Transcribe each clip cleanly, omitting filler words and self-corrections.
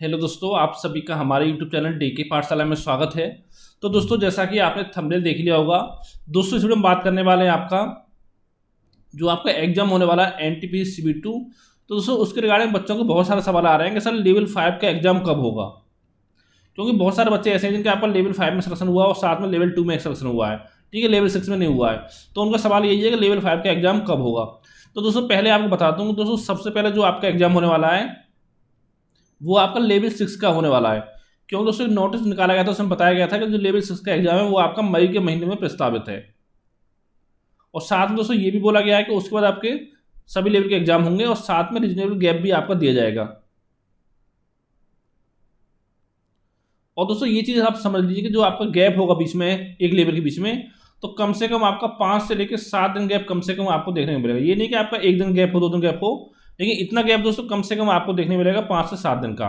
Hello दोस्तों, आप सभी का हमारे यूट्यूब चैनल डीके पाठशाला में स्वागत है। तो दोस्तों, जैसा कि आपने थंबनेल देख लिया होगा, दोस्तों इस वीडियो में बात करने वाले हैं आपका जो आपका एग्जाम होने वाला है एनटीपीसी CB2। तो दोस्तों उसके रिगार्डिंग बच्चों को बहुत सारे सवाल आ रहे हैं कि सर लेवल 5 का एग्जाम कब होगा, क्योंकि बहुत सारे बच्चे ऐसे हैं जिनके आपका लेवल 5 में सिलेक्शन हुआ और साथ में लेवल 2 में सिलेक्शन हुआ है, ठीक है, लेवल 6 में नहीं हुआ है। तो उनका सवाल यही है कि लेवल 5 का एग्जाम कब होगा। तो दोस्तों पहले आपको बताता हूँ, दोस्तों सबसे पहले जो आपका एग्जाम होने वाला है वो आपका लेवल 6 का होने वाला है। क्योंकि दोस्तों एक नोटिस निकाला गया था, उसमें बताया गया था कि जो लेवल 6 का एग्जाम है वो आपका मई के महीने में प्रस्तावित है। और साथ में दोस्तों ये भी बोला गया है कि उसके बाद आपके सभी लेवल के एग्जाम होंगे और साथ में रीजनेबल गैप भी आपका दिया जाएगा। और दोस्तों ये चीज़ आप समझ लीजिए कि जो आपका गैप होगा बीच में एक लेवल के बीच में, तो कम से कम आपका 5 से लेकर 7 दिन गैप कम से कम आपको देखने को मिलेगा। ये नहीं कि आपका एक दिन गैप हो, 2 दिन गैप हो, लेकिन इतना गैप दोस्तों कम से कम आपको देखने मिलेगा 5 से 7 दिन का।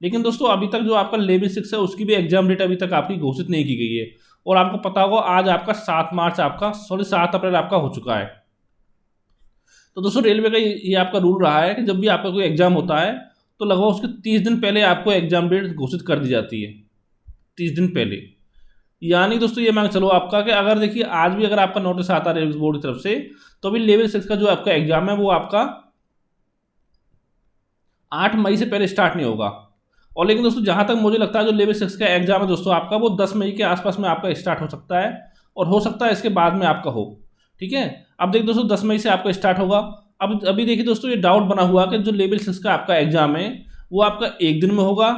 लेकिन दोस्तों अभी तक जो आपका लेवल 6 है उसकी भी एग्जाम डेट अभी तक आपकी घोषित नहीं की गई है। और आपको पता होगा आज आपका 7 अप्रैल आपका हो चुका है। तो दोस्तों रेलवे का ये आपका रूल रहा है कि जब भी आपका कोई एग्जाम होता है तो लगभग उसके 30 दिन पहले आपको एग्जाम डेट घोषित कर दी जाती है, 30 दिन पहले। यानी दोस्तों ये मान चलो आपका कि अगर देखिए आज भी अगर आपका नोटिस आता है रेलवे बोर्ड की तरफ से, तो अभी लेवल 6 का जो आपका एग्जाम है वो आपका 8 मई से पहले स्टार्ट नहीं होगा। और लेकिन दोस्तों जहां तक मुझे लगता है जो लेवल 6 का एग्जाम है दोस्तों आपका वो 10 मई के आसपास में आपका स्टार्ट हो सकता है, और हो सकता है इसके बाद में आपका हो, ठीक है। अब देखिए दोस्तों 10 मई से आपका स्टार्ट होगा। अब अभी देखिए दोस्तों ये डाउट बना हुआ कि जो लेवल 6 का आपका एग्जाम है वो आपका एक दिन में होगा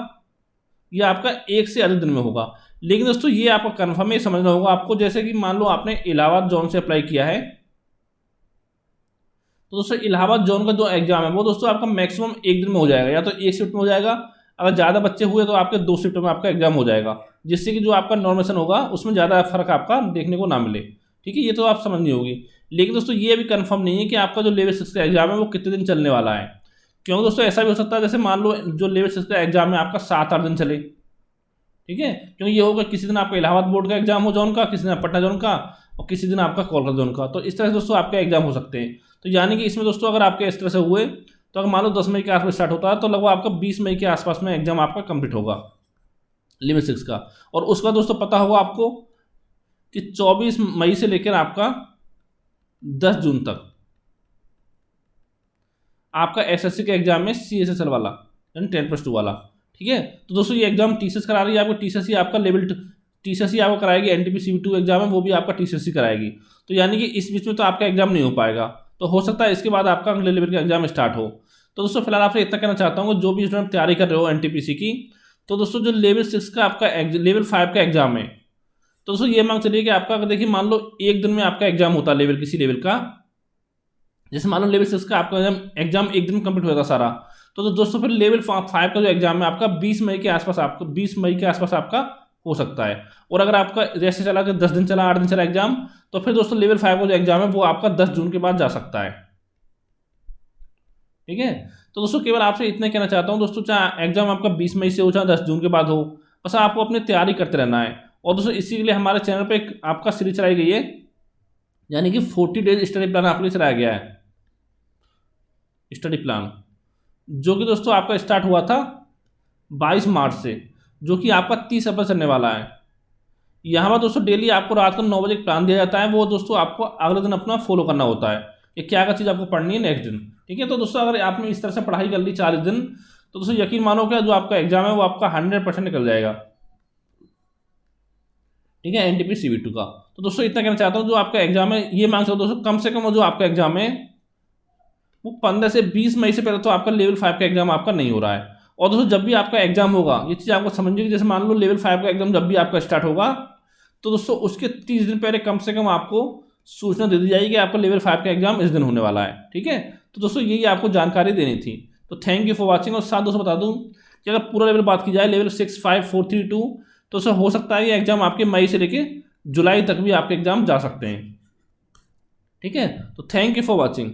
या आपका एक से अधिक दिन में होगा। लेकिन दोस्तों ये आपको कन्फर्म ही समझना होगा आपको, जैसे कि मान लो आपने इलाहाबाद जोन से अप्लाई किया है, तो दोस्तों इलाहाबाद जोन का जो एग्जाम है वो दोस्तों आपका मैक्सिमम एक दिन में हो जाएगा, या तो एक शिफ्ट में हो जाएगा, अगर ज़्यादा बच्चे हुए तो आपके 2 शिफ्ट में आपका एग्जाम हो जाएगा, जिससे कि जो आपका नॉर्मेशन होगा उसमें ज़्यादा फर्क आपका देखने को ना मिले, ठीक है। ये तो आप समझनी होगी। लेकिन दोस्तों ये अभी कंफर्म नहीं है कि आपका जो लेवल 6 का एग्जाम है वो कितने दिन चलने वाला है। क्योंकि दोस्तों ऐसा भी हो सकता है जैसे मान लो जो लेवल 6 का एग्जाम है आपका 7-8 दिन चले, ठीक है। क्योंकि ये होगा किसी दिन आपका इलाहाबाद बोर्ड का एग्जाम हो जोन का, किसी दिन पटना जोन का, और किसी दिन आपका कोलकाता जोन का। तो इस तरह से दोस्तों आपके एग्जाम हो सकते हैं। तो यानी कि इसमें दोस्तों अगर आपके इस तरह से हुए तो अगर मान लो 10 मई के आसपास स्टार्ट होता है तो लगभग आपका 20 मई के आसपास में एग्जाम आपका कंप्लीट होगा लेवल 6 का। और उसका दोस्तों पता होगा आपको कि 24 मई से लेकर आपका 10 जून तक आपका SSC के एग्जाम में CSSL वाला यानी 10+2 वाला, ठीक है। तो दोस्तों ये एग्जाम TCS करा रही है आपको, TCS ही आपका TCS ही आपको कराएगी। NTPC CB2 एग्जाम है वो भी आपका TCS ही कराएगी। तो यानी कि इस बीच में तो आपका एग्जाम नहीं हो पाएगा, तो हो सकता है इसके बाद आपका अगले लेवल का एग्जाम स्टार्ट हो। तो दोस्तों फिलहाल आपसे इतना कहना चाहता हूँ जो भी स्टूडेंट तैयारी कर रहे हो NTPC की, तो दोस्तों जो लेवल 6 का आपका लेवल 5 का एग्जाम है, तो दोस्तों ये मान चलिए कि आपका अगर देखिए मान लो एक दिन में आपका एग्जाम होता है लेवल किसी लेवल का, जैसे मान लो लेवल 6 का आपका एग्जाम एक दिन कंप्लीट हुआ था सारा, तो दोस्तों फिर लेवल 5 का जो एग्जाम है आपका 20 मई के आसपास आपका हो सकता है। और अगर आपका जैसे चला कि 10 दिन चला, 8 दिन चला एग्जाम, तो फिर दोस्तों लेवल 5 का जो एग्जाम है वो आपका 10 जून के बाद जा सकता है, ठीक है। तो दोस्तों केवल आपसे इतना कहना चाहता हूँ दोस्तों, चाहे एग्जाम आपका 20 मई से हो चाहे 10 जून के बाद हो, बस आपको अपनी तैयारी करते रहना है। और दोस्तों इसी के लिए हमारे चैनल पर एक आपका सीरीज चलाई गई है, यानी कि 40 डेज स्टडी प्लान आपके लिए चलाया गया है, स्टडी प्लान, जो कि दोस्तों आपका स्टार्ट हुआ था 22 मार्च से, जो कि आपका 30 अप्रैल चलने वाला है। यहाँ पर दोस्तों डेली आपको रात को 9 बजे प्लान दिया जाता है, वो दोस्तों आपको अगले दिन अपना फॉलो करना होता है कि क्या चीज़ आपको पढ़नी है नेक्स्ट दिन, ठीक है। तो दोस्तों अगर आपने इस तरह से पढ़ाई कर ली 40 दिन, तो दोस्तों यकीन मानो कि जो आपका एग्जाम है वो आपका 100% निकल जाएगा, ठीक है, NTPC CB2 का। तो दोस्तों इतना कहना चाहता हूँ जो आपका एग्जाम है ये मान सकते दोस्तों कम से कम जो आपका एग्जाम है वो 15 से 20 मई से पहले तो आपका लेवल 5 का एग्जाम आपका नहीं हो रहा है। और दोस्तों जब भी आपका एग्जाम होगा ये चीज़ आपको समझिए, जैसे मान लो लेवल 5 का एग्जाम जब भी आपका स्टार्ट होगा तो दोस्तों उसके 30 दिन पहले कम से कम आपको सूचना दे दी जाएगी कि आपका लेवल 5 का एग्जाम इस दिन होने वाला है, ठीक है। तो दोस्तों यही आपको जानकारी देनी थी। तो थैंक यू फॉर वॉचिंग। और साथ दोस्तों बता दूँ कि अगर पूरा लेवल बात की जाए लेवल 6, 5, 4, 3, 2, तो दोस्तों हो सकता है ये एग्जाम आपके मई से लेके जुलाई तक भी आपके एग्जाम जा सकते हैं, ठीक है। तो थैंक यू फॉर वॉचिंग।